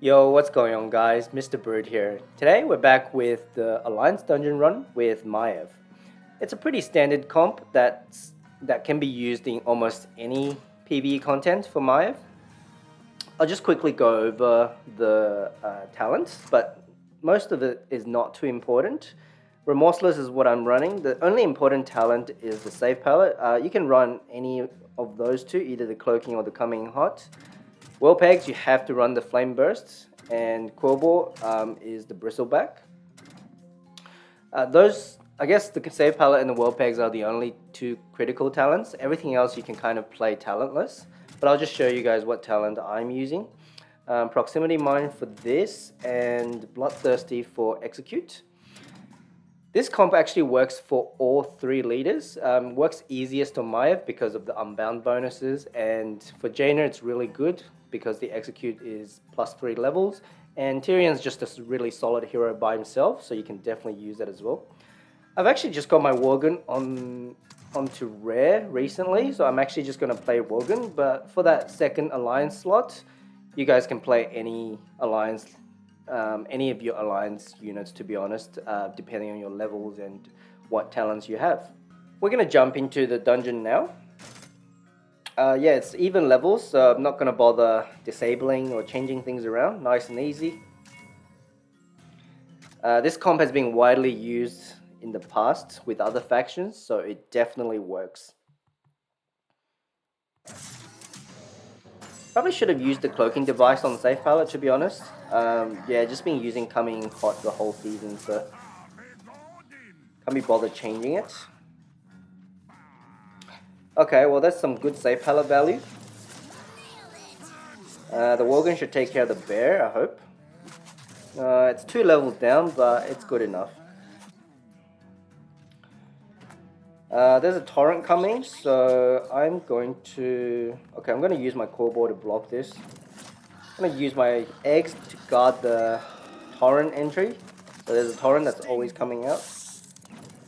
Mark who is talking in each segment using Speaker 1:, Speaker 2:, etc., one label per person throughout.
Speaker 1: Yo, what's going on guys? Mr. Bird here. Today we're back with the Alliance Dungeon run with Maiev. It's a pretty standard comp that can be used in almost any PvE content for Maiev. I'll just quickly go over the talents, but most of it is not too important. Remorseless is what I'm running. The only important talent is the save palette. You can run any of those two, either the cloaking or the coming hot. Well pegs, you have to run the flame bursts, and Quillbore is the bristleback. I guess the save palette and the well pegs are the only two critical talents. Everything else you can kind of play talentless, but I'll just show you guys what talent I'm using. Proximity Mine for this, and Bloodthirsty for execute. This comp actually works for all three leaders. Works easiest on Maiev because of the unbound bonuses, and for Jaina it's really good because the execute is +3 levels, and Tyrion's just a really solid hero by himself, so you can definitely use that as well. I've actually just got my Worgen onto rare recently, so I'm actually just going to play Worgen, but for that second alliance slot, you guys can play any alliance, any of your alliance units, to be honest, depending on your levels and what talents you have. We're going to jump into the dungeon now. Yeah, it's even levels, so I'm not going to bother disabling or changing things around. Nice and easy. This comp has been widely used in the past with other factions, so it definitely works. Probably should have used the cloaking device on the safe palette, to be honest. Yeah, just been using coming hot the whole season, so can't be bothered changing it. Okay, well that's some good safe palette value. The Worgen should take care of the bear, I hope. It's 2 levels down, but it's good enough. There's a torrent coming, so I'm going to use my core board to block this. I'm going to use my eggs to guard the torrent entry. So there's a torrent that's always coming out.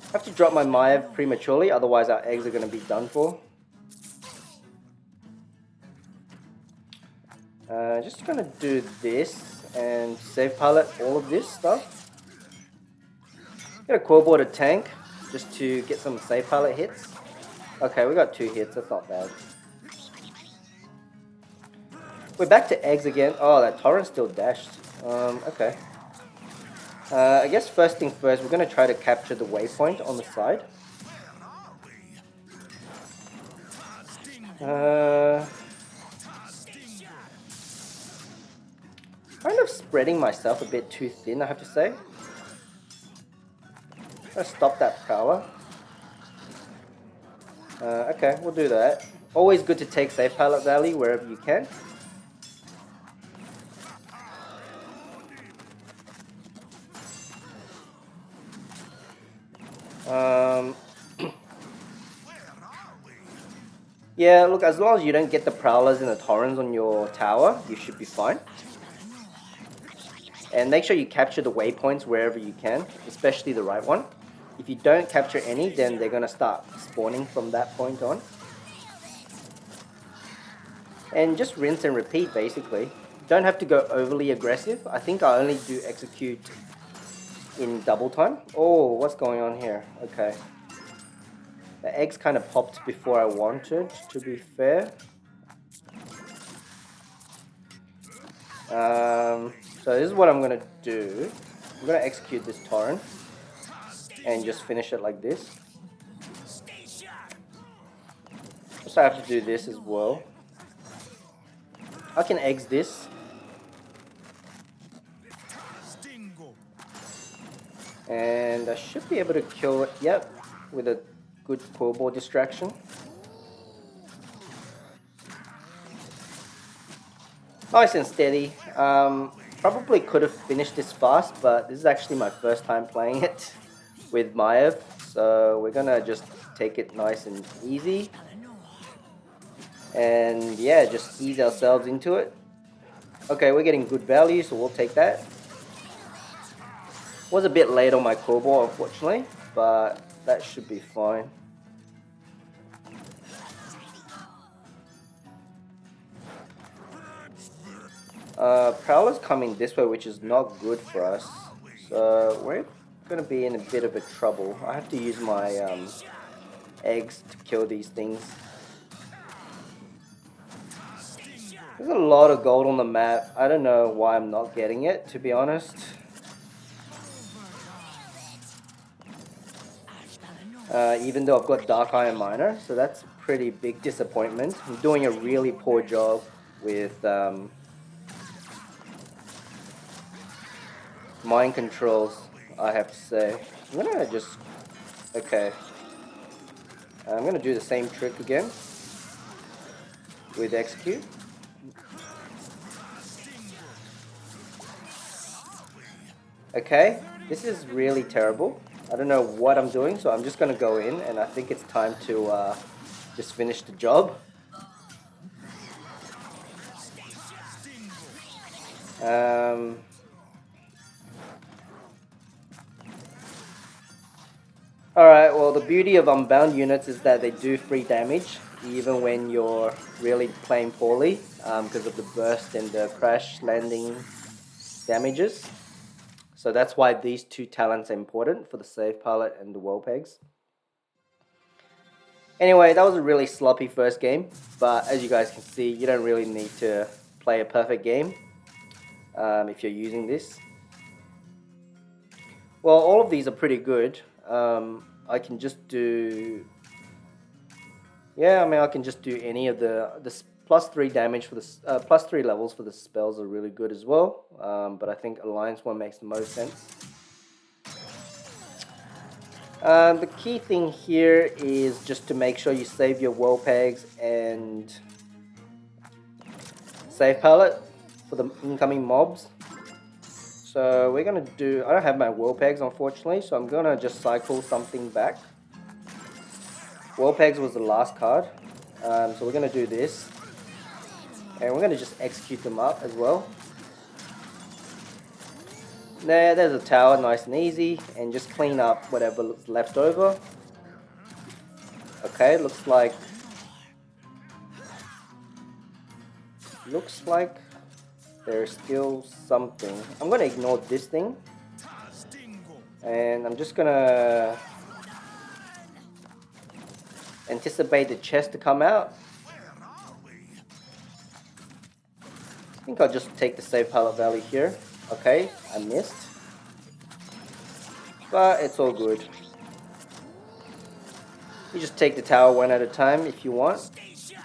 Speaker 1: I have to drop my Maiev prematurely, otherwise our eggs are going to be done for. Just going to do this and save palette all of this stuff. Get a core board to tank just to get some save palette hits. Okay, we got 2 hits, that's not bad. We're back to eggs again. Oh, that torrent still dashed. Okay. I guess first thing first, we're going to try to capture the waypoint on the side. Kind of spreading myself a bit too thin, I have to say. Let's stop that prowler. Okay, we'll do that. Always good to take safe palette value wherever you can. Yeah, look, as long as you don't get the prowlers and the torrents on your tower, you should be fine. And make sure you capture the waypoints wherever you can, especially the right one. If you don't capture any, then they're going to start spawning from that point on. And just rinse and repeat, basically. Don't have to go overly aggressive. I think I only do execute in double time. Oh, what's going on here? Okay. The eggs kind of popped before I wanted, to be fair. So this is what I'm going to do. I'm going to execute this torrent and just finish it like this. So I have to do this as well. I can eggs this. And I should be able to kill it, yep, with a good core board distraction. Nice and steady. Probably could have finished this fast, but this is actually my first time playing it with Maiev, so we're gonna just take it nice and easy. And yeah, just ease ourselves into it. Okay, we're getting good value, so we'll take that. Was a bit late on my core board, unfortunately, but that should be fine. Prowler's coming this way, which is not good for us. So we're gonna be in a bit of a trouble. I have to use my eggs to kill these things. There's a lot of gold on the map. I don't know why I'm not getting it, to be honest. Even though I've got Dark Iron Miner, so that's a pretty big disappointment. I'm doing a really poor job with mind controls, I have to say. I'm gonna just... Okay. I'm gonna do the same trick again with execute. Okay, this is really terrible. I don't know what I'm doing, so I'm just gonna go in, and I think it's time to just finish the job. Alright, well the beauty of unbound units is that they do free damage even when you're really playing poorly because of the burst and the crash landing damages. So that's why these two talents are important for the save palette and the wall pegs. Anyway, that was a really sloppy first game, but as you guys can see, you don't really need to play a perfect game if you're using this. Well, all of these are pretty good. I can just do... Yeah, I mean, I can just do any of the +3 damage for the +3 levels for the spells are really good as well. But I think Alliance one makes the most sense. The key thing here is just to make sure you save your wall pegs and save palette for the incoming mobs. So we're gonna do... I don't have my wall pegs unfortunately, so I'm gonna just cycle something back. Wall pegs was the last card, so we're gonna do this. And we're gonna just execute them up as well. There's a tower, nice and easy, and just clean up whatever's left over. Okay, looks like there's still something. I'm gonna ignore this thing, and I'm just gonna anticipate the chest to come out. I think I'll just take the save palette value here. Okay, I missed. But it's all good. You just take the tower one at a time if you want.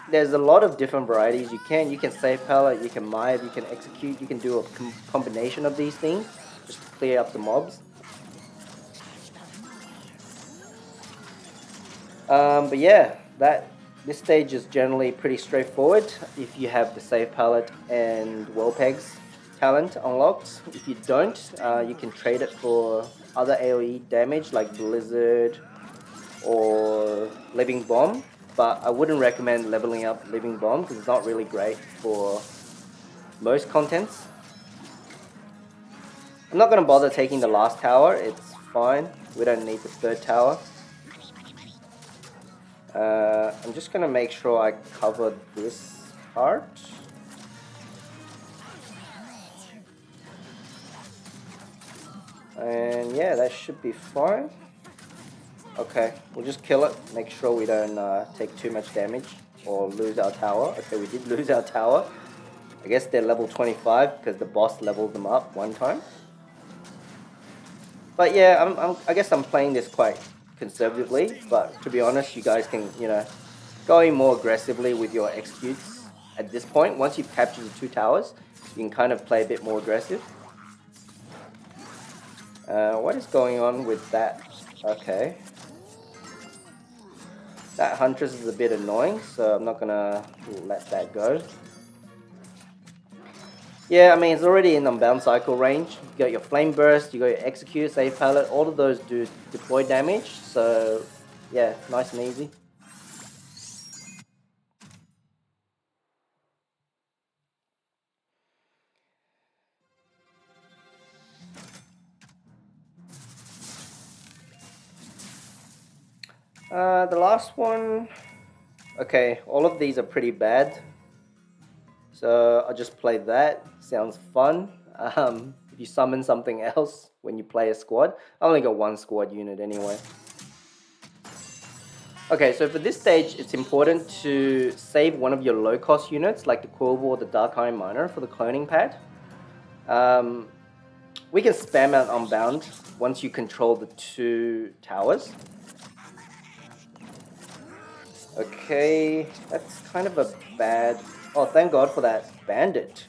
Speaker 1: There's a lot of different varieties you can. You can save palette, you can MAIEV, you can execute, you can do a combination of these things just to clear up the mobs. But yeah, this stage is generally pretty straightforward if you have the save palette and wall pegs talent unlocked. If you don't, you can trade it for other AoE damage like Blizzard or Living Bomb, but I wouldn't recommend leveling up Living Bomb because it's not really great for most contents. I'm not going to bother taking the last tower, it's fine, we don't need the third tower. I'm just going to make sure I cover this part. And yeah, that should be fine. Okay, we'll just kill it, make sure we don't take too much damage or lose our tower. Okay, we did lose our tower. I guess they're level 25 because the boss leveled them up one time. But yeah, I guess I'm playing this quite conservatively, but to be honest, you guys can, go in more aggressively with your executes at this point. Once you've captured the 2 towers, you can kind of play a bit more aggressive. What is going on with that? Okay. That Huntress is a bit annoying, so I'm not gonna let that go. Yeah, I mean, it's already in unbound cycle range. You got your Flame Burst, you got your Execute, Save Palette, all of those do deploy damage, so yeah, nice and easy. The last one, okay, all of these are pretty bad. So I'll just play that, sounds fun. If you summon something else when you play a squad. I only got one squad unit anyway. Okay, so for this stage, it's important to save one of your low-cost units, like the Quillball or the Dark Iron Miner, for the cloning pad. We can spam out Unbound once you control the 2 towers. Okay, that's kind of a bad... Oh, thank God for that bandit.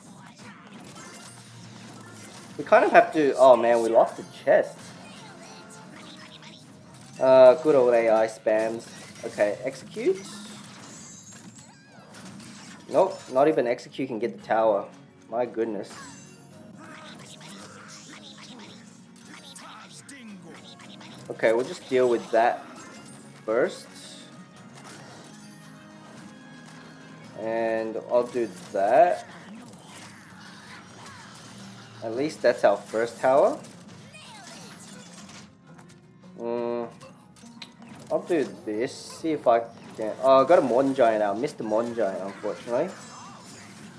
Speaker 1: We kind of have to... Oh man, we lost the chest. Good old AI spams. Okay, execute. Nope, not even execute can get the tower. My goodness. Okay, we'll just deal with that first. And I'll do that. At least that's our first tower. I'll do this, see if I can... Oh, I got a Modern Giant out. Missed the Modern Giant, unfortunately.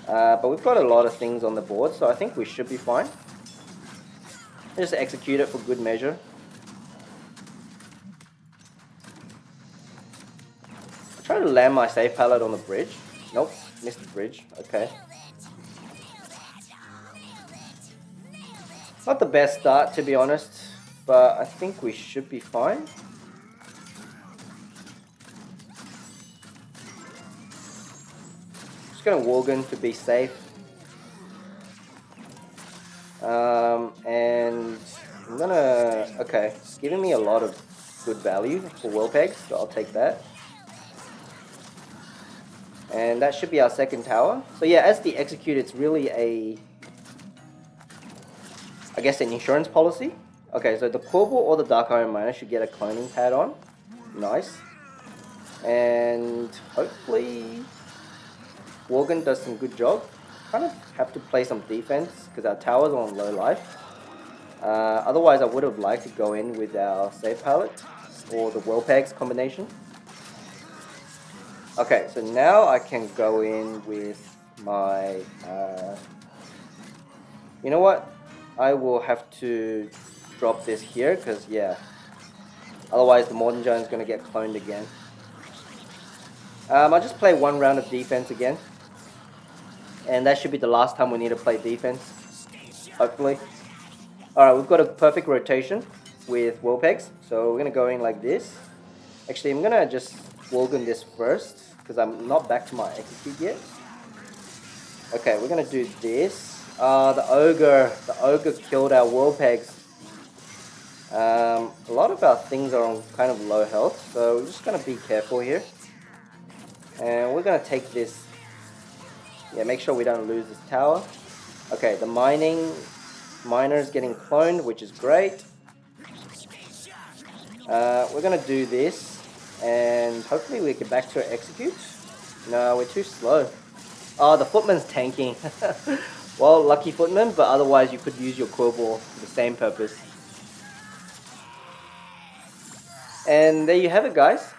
Speaker 1: But we've got a lot of things on the board, so I think we should be fine. Just execute it for good measure. I try to land my safe pallet on the bridge. Nope, missed the bridge. Okay. Not the best start, to be honest, but I think we should be fine. Just gonna Worgen to be safe. And I'm gonna... Okay, it's giving me a lot of good value for world pegs, so I'll take that. And that should be our second tower. So yeah, as the execute, it's really a... I guess an insurance policy. Okay, so the Quillball or the Dark Iron Miner should get a cloning pad on. Nice. And hopefully Worgen does some good job. Kind of have to play some defense because our tower's on low life. Otherwise I would have liked to go in with our safe palette or the world pegs combination. Okay, so now I can go in with my... you know what? I will have to drop this here because, yeah, otherwise the Modern Giant is going to get cloned again. I'll just play one round of defense again. And that should be the last time we need to play defense, hopefully. Alright, we've got a perfect rotation with world pegs. So we're going to go in like this. Actually, I'm going to just Worgen this first because I'm not back to my execute yet. Okay, we're going to do this. The ogre killed our world pegs. A lot of our things are on kind of low health, so we're just going to be careful here. And we're going to take this. Yeah, make sure we don't lose this tower. Okay, the miner is getting cloned, which is great. We're going to do this, and hopefully we get back to our execute. No, we're too slow. Oh, the footman's tanking. Well, lucky footman, but otherwise you could use your Quillball for the same purpose. And there you have it, guys.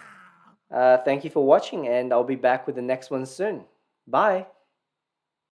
Speaker 1: Thank you for watching, and I'll be back with the next one soon. Bye.